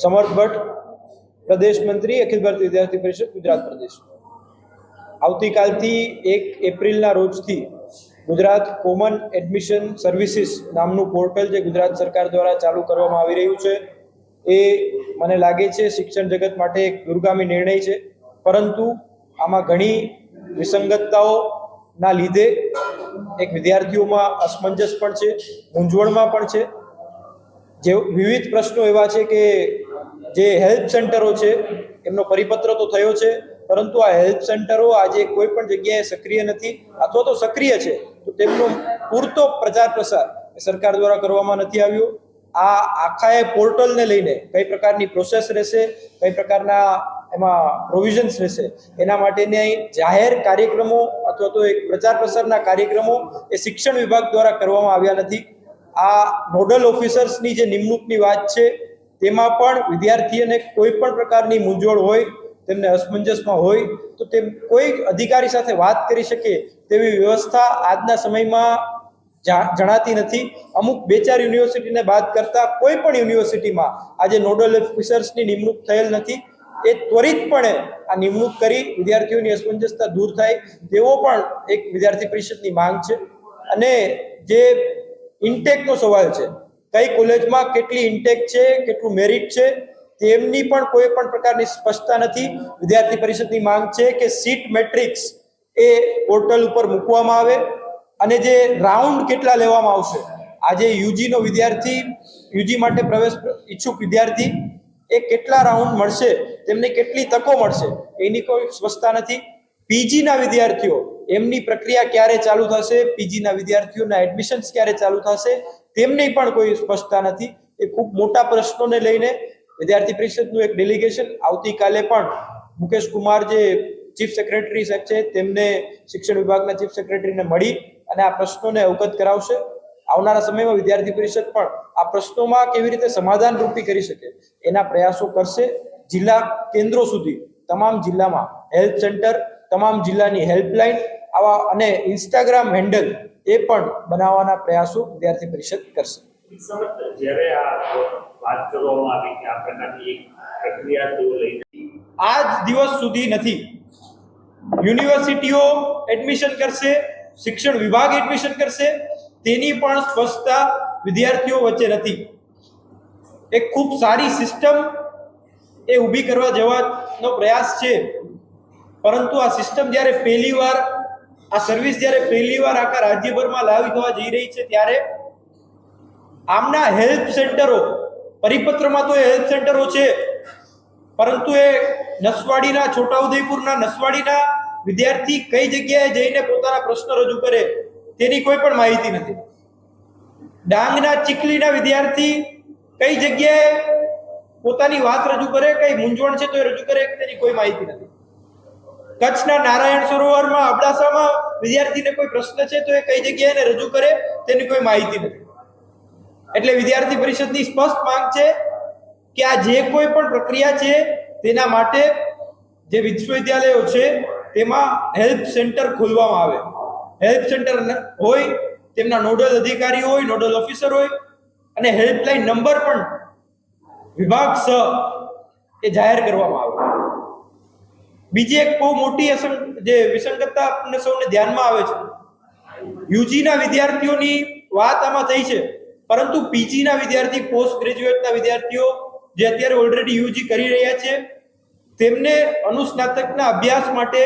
समर्थ भट्ट, प्रदेश मंत्री, अखिल भारतीय विद्यार्थी परिषद गुजरात प्रदेश। આવતીકાલથી 1 એપ્રિલના રોજથી ગુજરાત કોમન એડમિશન સર્વિસીસ નામનું પોર્ટલ જે ગુજરાત સરકાર દ્વારા ચાલુ કરવામાં આવી રહ્યું છે એ મને લાગે છે શિક્ષણ જગત માટે એક દૂરગામી નિર્ણય છે, પરંતુ આમાં ઘણી વિસંગતતાઓના લીધે એક વિદ્યાર્થીઓમાં અસમંજસ પણ છે, મૂંઝવણમાં પણ છે। જે વિવિધ પ્રશ્નો એવા છે કે જે હેલ્પ સેન્ટરો છે એમનો પરિપત્ર તો થયો છે, પરંતુ આ હેલ્પ સેન્ટરો આજે કોઈ પણ જગ્યાએ સક્રિય નથી, અથવા તો સક્રિય છે તો તેમનો પૂરતો પ્રચાર પ્રસાર સરકાર દ્વારા કરવામાં નથી આવ્યો। આ આખા એ પોર્ટલને લઈને કઈ પ્રકારની પ્રોસેસ રહેશે, કઈ પ્રકારના એમાં પ્રોવિઝન્સ રહેશે, એના માટેની જાહેર કાર્યક્રમો અથવા તો એક પ્રચાર પ્રસારના કાર્યક્રમો એ શિક્ષણ વિભાગ દ્વારા કરવામાં આવ્યા નથી। આ નોડલ ઓફિસર્સની જે નિમણૂકની વાત છે તેમાં પણ વિદ્યાર્થીઓને કોઈ પણ પ્રકારની મૂંઝવણ હોય, તેમને અસમંજસમાં હોય તો તે કોઈ અધિકારી સાથે વાત કરી શકે તેવી વ્યવસ્થા આજના સમયમાં જણાતી નથી। અમુક 2-4 યુનિવર્સિટીને બાદ કરતા કોઈ પણ યુનિવર્સિટીમાં આજે નોડલ ઓફિસર્સની નિમણૂક થયેલ નથી। એ ત્વરિતપણે આ નિમણૂક કરી વિદ્યાર્થીઓની અસમંજસતા દૂર થાય તેવો પણ એક વિદ્યાર્થી પરિષદની માંગ છે। અને જે ઇન્ટેકનો સવાલ છે, કઈ કોલેજમાં કેટલી ઇન્ટેક છે, કેટલું મેરિટ છે, તેમની પણ કોઈ પણ પ્રકારની સ્પષ્ટતા નથી। વિદ્યાર્થી પરિષદની માંગ છે કે સીટ મેટ્રિક્સ એ પોર્ટલ ઉપર મૂકવામાં આવે અને જે રાઉન્ડ કેટલા લેવામાં આવશે, આજે યુજીનો વિદ્યાર્થી, યુજી માટે પ્રવેશ ઈચ્છુક વિદ્યાર્થી એ કેટલા રાઉન્ડ મળશે, તેમને કેટલી તકો મળશે એની કોઈ સ્પષ્ટતા નથી। પીજીના વિદ્યાર્થીઓ એમની પ્રક્રિયા ક્યારે ચાલુ થશે, પીજીના વિદ્યાર્થીઓના એડમિશન્સ ક્યારે ચાલુ થશે તેમની પણ કોઈ સ્પષ્ટતા નથી। એ ખૂબ મોટા પ્રશ્નોને લઈને વિદ્યાર્થી પરિષદનું એક ડેલિગેશન આવતીકાલે પણ મુકેશ કુમાર જે ચીફ સેક્રેટરી સાહેબ છે તેમને શિક્ષણ વિભાગના ચીફ સેક્રેટરીને મળી અને આ પ્રશ્નોને અવગત કરાવશે। આવનારા સમયમાં વિદ્યાર્થી પરિષદ પણ આ પ્રશ્નોમાં કેવી રીતે સમાધાન રૂપી કરી શકે એના પ્રયાસો કરશે। જિલ્લા કેન્દ્રો સુધી તમામ જિલ્લામાં હેલ્પ સેન્ટર, તમામ જિલ્લાની હેલ્પલાઇન આવા અને ઇન્સ્ટાગ્રામ હેન્ડલ એ પણ બનાવવાના પ્રયાસો વિદ્યાર્થી પરિષદ કરશે। જ્યારે આ વાત કરવામાં આવી કે આ પ્રકારની એક પ્રક્રિયા તેઓ લઈને આજ દિવસ સુધી નથી। યુનિવર્સિટીઓ એડમિશન કરશે, શિક્ષણ વિભાગ એડમિશન કરશે, તેની પણ સ્પષ્ટતા વિદ્યાર્થીઓ વચ્ચે નથી। એક ખૂબ સારી સિસ્ટમ એ ઊભી કરવા જવાનો પ્રયાસ છે, પરંતુ આ સિસ્ટમ જ્યારે પહેલીવાર, આ સર્વિસ જ્યારે પહેલીવાર આખા રાજ્યભરમાં લાગુ થવા જઈ રહી છે ત્યારે આમના હેલ્પ સેન્ટરો, પરિપત્રમાં તો એ હેલ્પ સેન્ટરો છે, પરંતુ એ નસવાડીના, છોટાઉદેપુરના નસવાડીના વિદ્યાર્થી કઈ જગ્યાએ જઈને પોતાના પ્રશ્ન રજૂ કરે તેની કોઈ પણ માહિતી નથી। ડાંગના ચીખલીના વિદ્યાર્થી કઈ જગ્યાએ પોતાની વાત રજૂ કરે, કઈ મૂંઝવણ છે તો એ રજૂ કરે તેની કોઈ માહિતી નથી। કચ્છના નારાયણ સરોવરમાં, અબડાસામાં વિદ્યાર્થીને કોઈ પ્રશ્ન છે તો એ કઈ જગ્યાએ રજૂ કરે તેની કોઈ માહિતી નથી। એટલે વિદ્યાર્થી પરિષદની સ્પષ્ટ માંગ છે કે આ જે કોઈ પણ પ્રક્રિયા છે તેના માટે જે વિશ્વવિદ્યાલયો છે તેમાં હેલ્પ સેન્ટર ખોલવામાં આવે। હેલ્પ સેન્ટર હોય, તેમના નોડલ અધિકારી હોય, નોડલ ઓફિસર હોય અને હેલ્પલાઇન નંબર પણ વિભાગ એ જાહેર કરવામાં આવે। બીજી એક બહુ મોટી જે વિસંગતતા આપણને સૌને ધ્યાનમાં આવે છે, યુજીના વિદ્યાર્થીઓની વાત આમાં થઈ છે, પરંતુ પીજીના વિદ્યાર્થી, પોસ્ટ ગ્રેજ્યુએટના વિદ્યાર્થીઓ જે અત્યારે ઓલરેડી યુજી કરી રહ્યા છે તેમને અનુસ્નાતકના અભ્યાસ માટે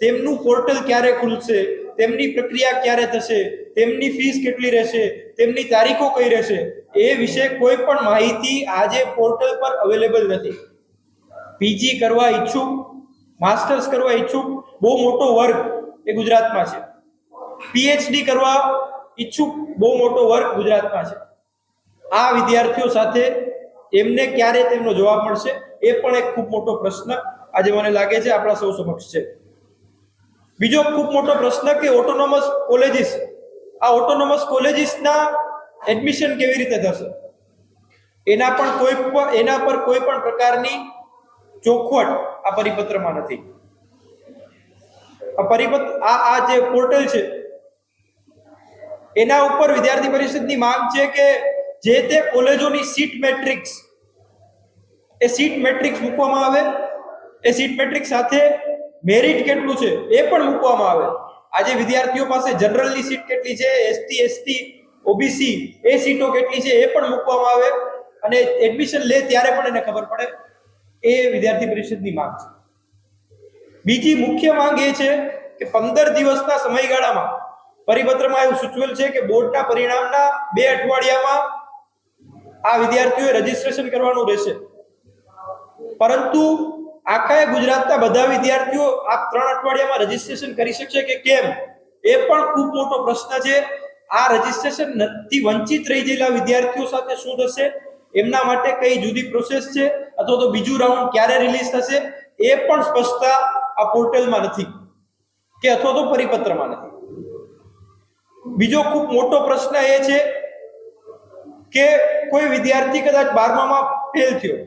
તેમનું પોર્ટલ ક્યારે ખુલશે, તેમની પ્રક્રિયા ક્યારે થશે, તેમની ફીસ કેટલી રહેશે, તેમની તારીખો કઈ રહેશે એ વિશે કોઈ પણ માહિતી આજે પોર્ટલ પર અવેલેબલ નથી। પીજી કરવા ઈચ્છુક, માસ્ટર્સ કરવા ઈચ્છુક બહુ મોટો વર્ગ એ ગુજરાતમાં છે, પીએચડી કરવા ઈચ્છુક બહુ મોટો વર્ગ ગુજરાતમાં છે। આ વિદ્યાર્થીઓ સાથે એમને ક્યારે તેમનો જવાબ મળશે એ પણ એક ખૂબ મોટો પ્રશ્ન આજે મને લાગે છે આપણા સૌ સમક્ષ છે। બીજો ખૂબ મોટો પ્રશ્ન કે ઓટોનોમસ કોલેજીસ, આ ઓટોનોમસ કોલેજીસના એડમિશન કેવી રીતે થશે એના પર કોઈ પણ પ્રકારની ચોખવટ આ પરિપત્રમાં નથી। આ જે પોર્ટલ છે એના ઉપર વિદ્યાર્થી પરિષદની માંગ છે કે જે તે કોલેજોની સીટ મેટ્રિક્સ એ સીટ મેટ્રિક્સ મૂકવામાં આવે, એ સીટ મેટ્રિક્સ સાથે મેરિટ કેટલું છે એ પણ મૂકવામાં આવે. આજે વિદ્યાર્થીઓ પાસે જનરલની સીટ કેટલી છે, એસટી એસટી ઓબીસી એ સીટો કેટલી છે એ પણ મૂકવામાં આવે અને એડમિશન લે ત્યારે પણ એને ખબર પડે. એ વિદ્યાર્થી પરિષદની માંગ છે. બીજી મુખ્ય માંગ એ છે કે 15 દિવસના સમયગાળામાં પરિપત્રમાં એવું સૂચવેલ છે કે બોર્ડના પરિણામના 2 અઠવાડિયામાં આ વિદ્યાર્થીઓએ રજીસ્ટ્રેશન કરવાનું રહેશે. પરંતુ આખા ગુજરાતના બધા વિદ્યાર્થીઓ આ 3 અઠવાડિયામાં રજીસ્ટ્રેશન કરી શકશે કે કેમ એ પણ ખૂબ મોટો પ્રશ્ન છે. આ રજીસ્ટ્રેશન નથી વંચિત રહી ગયેલા વિદ્યાર્થીઓ સાથે શું થશે, એમના માટે કઈ જુદી પ્રોસેસ છે અથવા તો બીજું રાઉન્ડ ક્યારે રિલીઝ થશે એ પણ સ્પષ્ટતા આ પોર્ટલમાં નથી કે અથવા તો પરિપત્રમાં નથી. બીજો ખૂબ મોટો પ્રશ્ન એ છે કે કોઈ વિદ્યાર્થી કદાચ 12મામાં ફેલ થયો,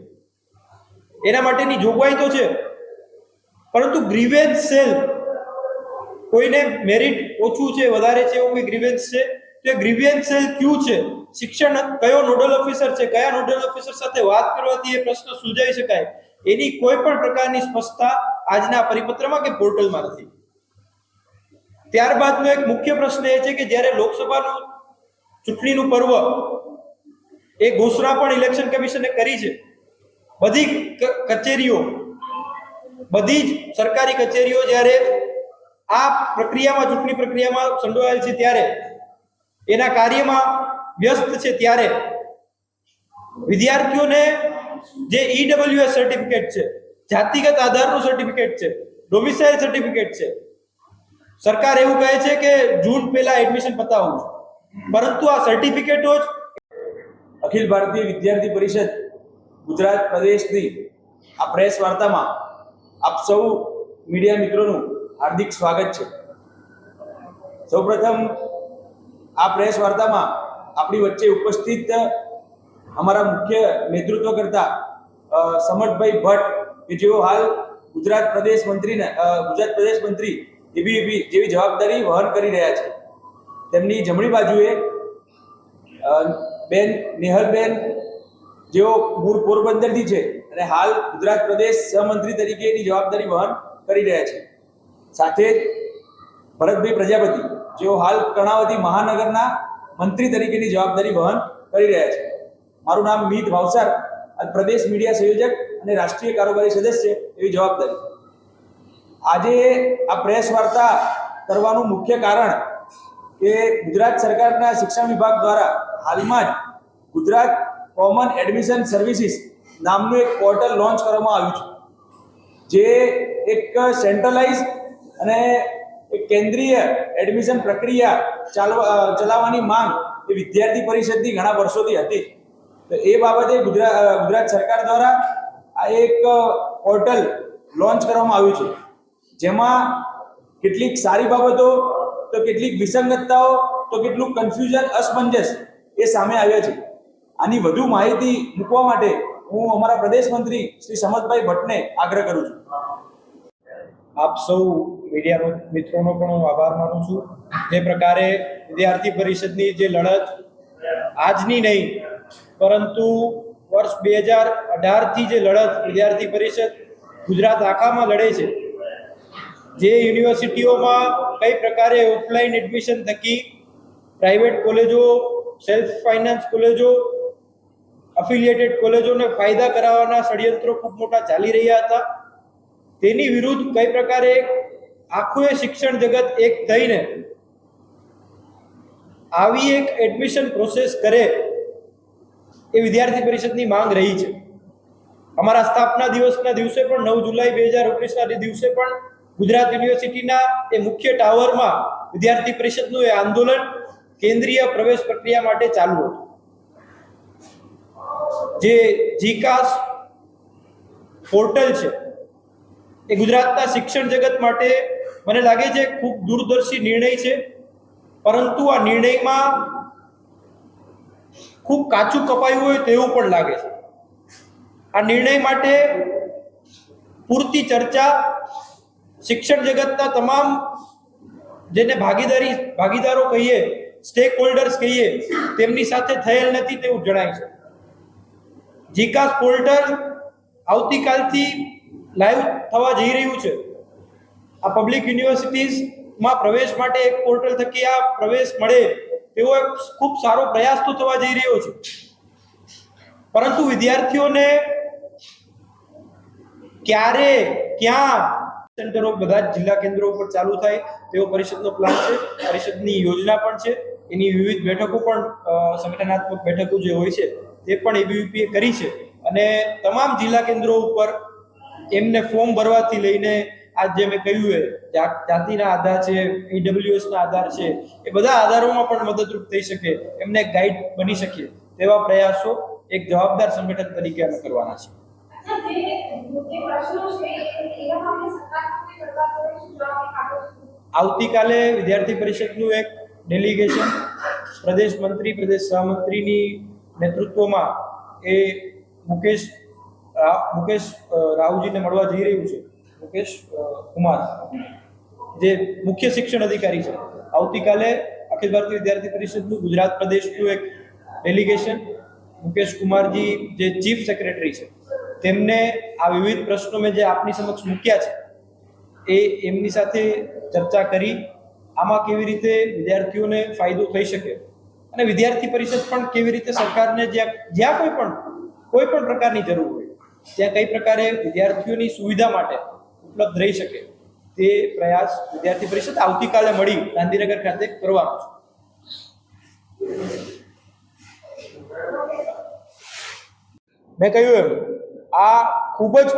એના માટેની જોગવાઈ તો છે, પરંતુ ગ્રીવેન્સ સેલ, કોઈને મેરિટ ઓછું છે વધારે છે એવું કોઈ ગ્રીવેન્સ છે તો ગ્રીવેન્સ સેલ ક્યુ છે, શિક્ષણ કયો નોડલ ઓફિસર છે, કયા નોડલ ઓફિસર સાથે વાત કરવાથી એ પ્રશ્ન સુલઝાઈ શકાય, એની કોઈ પણ પ્રકારની સ્પષ્ટતા આજના પરિપત્રમાં કે પોર્ટલમાં નથી. ત્યારબાદનો એક મુખ્ય પ્રશ્ન એ છે કે જ્યારે લોકસભાનું ચૂંટણીનું પર્વ એ ઘોષણા પણ ઇલેક્શન કમિશને કરી છે. બધી કચેરીઓ, બધી જ સરકારી કચેરીઓ જ્યારે આ પ્રક્રિયામાં, ચૂંટણી પ્રક્રિયામાં સંડોવાયેલ છે ત્યારે, એના કાર્યમાં વ્યસ્ત છે ત્યારે વિદ્યાર્થીઓને જે ઈડબ્લ્યુએસ સર્ટિફિકેટ છે, જાતિગત આધારનું સર્ટિફિકેટ છે, ડોમિસાઇલ સર્ટિફિકેટ છે, સરકાર એવું કહે છે કે જૂન પહેલા એડમિશન પતાવવું છે, પરંતુ આ સર્ટિફિકેટો જ અખિલ ભારતીય વિદ્યાર્થી પરિષદ ગુજરાત પ્રદેશની આ પ્રેસ વાર્તામાં આપ સૌ મીડિયા મિત્રોનું હાર્દિક સ્વાગત છે. સૌપ્રથમ આ પ્રેસ વાર્તામાં આપણી વચ્ચે ઉપસ્થિત અમારા મુખ્ય નેતૃત્વ કરતા સમર્થભાઈ ભટ્ટ કે જેઓ હાલ ગુજરાત પ્રદેશ મંત્રી એબીવીપી જેવી જવાબદારી વહન કરી રહ્યા છે. તેમની જમણી બાજુએ બેન નેહલબેન જેઓ મૂળ પોરબંદરથી છે અને હાલ ગુજરાત પ્રદેશ સહમંત્રી તરીકેની જવાબદારી વહન કરી રહ્યા છે. સાથે જ ભરતભાઈ પ્રજાપતિ જેઓ હાલ કર્ણાવતી મહાનગરના મંત્રી તરીકેની જવાબદારી વહન કરી રહ્યા છે. મારું નામ મીત ભાવસાર, પ્રદેશ મીડિયા સંયોજક અને રાષ્ટ્રીય કારોબારી સદસ્ય એવી જવાબદારી. આજે આ પ્રેસ વાર્તા કરવાનું મુખ્ય કારણ કે ગુજરાત સરકારના શિક્ષણ વિભાગ દ્વારા હાલમાં જ ગુજરાત કોમન એડમિશન સર્વિસીસ નામનું એક પોર્ટલ લોન્ચ કરવામાં આવ્યું છે, જે એક સેન્ટ્રલાઇઝ અને એક કેન્દ્રીય એડમિશન પ્રક્રિયા ચલાવવાની માંગ એ વિદ્યાર્થી પરિષદની ઘણા વર્ષોથી હતી. તો એ બાબતે ગુજરાત સરકાર દ્વારા આ એક પોર્ટલ લોન્ચ કરવામાં આવ્યું છે, જેમાં કેટલીક સારી બાબતો તો કેટલીક વિસંગતતાઓ તો કેટલું કન્ફ્યુઝન, અસમંજસ એ સામે આવ્યા છે. આની વધુ માહિતી મૂકવા માટે હું અમારા પ્રદેશ મંત્રી શ્રી સમર્થભાઈ ભટ્ટને આગ્રહ કરું છું. આપ સૌ મીડિયા મિત્રોનો પણ હું આભાર માનું છું. જે પ્રકારે વિદ્યાર્થી પરિષદની જે લડત આજની નહીં પરંતુ વર્ષ 2018થી જે લડત વિદ્યાર્થી પરિષદ ગુજરાત આખામાં લડે છે, જે યુનિવર્સિટીઓમાં કઈ પ્રકારે ઓફલાઈન એડમિશન થકી પ્રાઇવેટ કોલેજો, સેલ્ફ ફાઇનાન્સ કોલેજો, અફિલિએટેડ કોલેજોને ફાયદા કરાવવાના ષડયંત્રો ખૂબ મોટા ચાલી રહ્યા હતા, તેની વિરુદ્ધ કઈ પ્રકારે આખું શિક્ષણ જગત એક થઈને આવી એક એડમિશન પ્રોસેસ કરે એ વિદ્યાર્થી પરિષદની માંગ રહી છે. અમારા સ્થાપના દિવસના દિવસે પણ 9 જુલાઈ 2019ના દિવસે પણ ગુજરાત યુનિવર્સિટીના એ મુખ્ય ટાવરમાં વિદ્યાર્થી પરિષદનું એ આંદોલન કેન્દ્રીય પ્રવેશ પ્રક્રિયા માટે ચાલુ હતું. જે જીકાસ પોર્ટલ છે એ ગુજરાતના શિક્ષણ જગત માટે મને લાગે છે ખૂબ દૂરદર્શી નિર્ણય છે, પરંતુ આ નિર્ણયમાં ખૂબ કાચું કપાયું હોય તેવું પણ લાગે છે. આ નિર્ણય માટે પૂરતી ચર્ચા શિક્ષણ જગતના તમામ જેને ભાગીદારો કહીએ, સ્ટેક હોલ્ડર્સ કહીએ, તેમની સાથે થયેલ નથી તેવું જણાય છે. જીકાસ પોર્ટલ આવતીકાલથી લાઈવ થવા જઈ રહ્યું છે. આ પબ્લિક યુનિવર્સિટીઝમાં પ્રવેશ માટે એક પોર્ટલ થકી આ પ્રવેશ મળે તેવો એક ખૂબ સારો પ્રયાસ તો થવા જઈ રહ્યો છે. પરંતુ વિદ્યાર્થીઓને ક્યારે ક્યાં સેન્ટરો બધા જ જિલ્લા કેન્દ્રો ઉપર ચાલુ થાય તેવો પરિષદનો પ્લાન છે. પરિષદની યોજના પણ છે. એની વિવિધ બેઠકો પણ સંગઠનાત્મક બેઠકો જે હોય છે તે પણ એબીવીપીએ કરી છે અને તમામ જિલ્લા કેન્દ્રો ઉપર એમને ફોર્મ ભરવાથી લઈને આજ જે મેં કહ્યું એ જાતિના આધાર છે, ઈડબ્લ્યુએસના આધાર છે, એ બધા આધારોમાં પણ મદદરૂપ થઈ શકે, એમને ગાઈડ બની શકે તેવા પ્રયાસો એક જવાબદાર સંગઠન તરીકે અમે કરવાના છે. આવતીકાલે વિદ્યાર્થી પરિષદનું એક ડેલિગેશન પ્રદેશ મંત્રી, પ્રદેશ સહમંત્રીની નેતૃત્વમાં એ મુકેશ રાવજીને મળવા જઈ રહ્યું છે. મુકેશ કુમાર જે મુખ્ય શિક્ષણ અધિકારી છે. આવતીકાલે અખિલ ભારતીય વિદ્યાર્થી પરિષદનું ગુજરાત પ્રદેશનું એક ડેલિગેશન મુકેશ કુમારજી જે ચીફ સેક્રેટરી છે તેમને આ વિવિધ પ્રશ્નો મેં જે આપની સમક્ષ મૂક્યા છે એમની સાથે ચર્ચા કરી આમાં કેવી રીતે વિદ્યાર્થીઓને ફાયદો થઈ શકે અને વિદ્યાર્થી પરિષદ પણ કેવી રીતે સરકારને જ્યાં કોઈ પણ પ્રકારની જરૂર હોય ત્યાં કઈ પ્રકારે વિદ્યાર્થીઓની સુવિધા માટે ઉપલબ્ધ રહી શકે તે પ્રયાસ વિદ્યાર્થી પરિષદ આવતીકાલે મળી ગાંધીનગર ખાતે કરવાનો છે. મેં કહ્યું એમ આ ખૂબ જ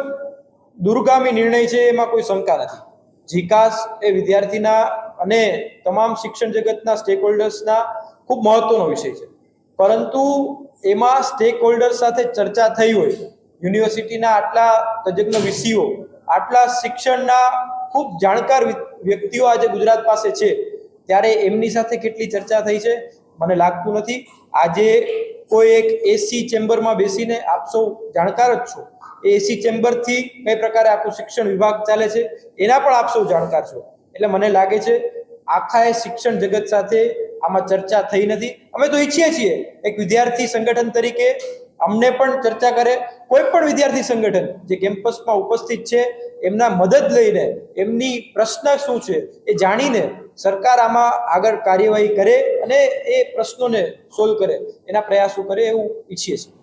દૂરગામી નિર્ણય છે, એમાં કોઈ શંકા નથી. જીકાસ એ વિદ્યાર્થીના અને તમામ શિક્ષણ જગતના સ્ટેક હોલ્ડર્સના ખૂબ મહત્વનો વિષય છે. પરંતુ એમાં સ્ટેક હોલ્ડર્સ સાથે ચર્ચા થઈ હોય, યુનિવર્સિટીના આટલા તજજ્ઞ વીસીઓ, આટલા શિક્ષણના ખૂબ જાણકાર વ્યક્તિઓ આજે ગુજરાત પાસે છે, ત્યારે એમની સાથે કેટલી ચર્ચા થઈ છે મને લાગતું નથી. આજે કોઈ એક એસી ચેમ્બરમાં બેસીને આપ સૌ જાણકાર જ છો, એ એસી ચેમ્બરથી કઈ પ્રકારે આખું શિક્ષણ વિભાગ ચાલે છે એના પણ આપ સૌ જાણકાર છો. એટલે મને લાગે છે આખા શિક્ષણ જગત સાથે આમાં ચર્ચા થઈ નથી. અમે તો ઈચ્છીએ છીએ એક વિદ્યાર્થી સંગઠન તરીકે અમને પણ ચર્ચા કરે. કોઈ પણ વિદ્યાર્થી સંગઠન જે કેમ્પસમાં ઉપસ્થિત છે એમના મદદ લઈને એમની પ્રશ્ન શું છે એ જાણીને સરકાર આમાં આગળ કાર્યવાહી કરે અને એ પ્રશ્નોને સોલ્વ કરે, એના પ્રયાસો કરે એવું ઈચ્છીએ છીએ.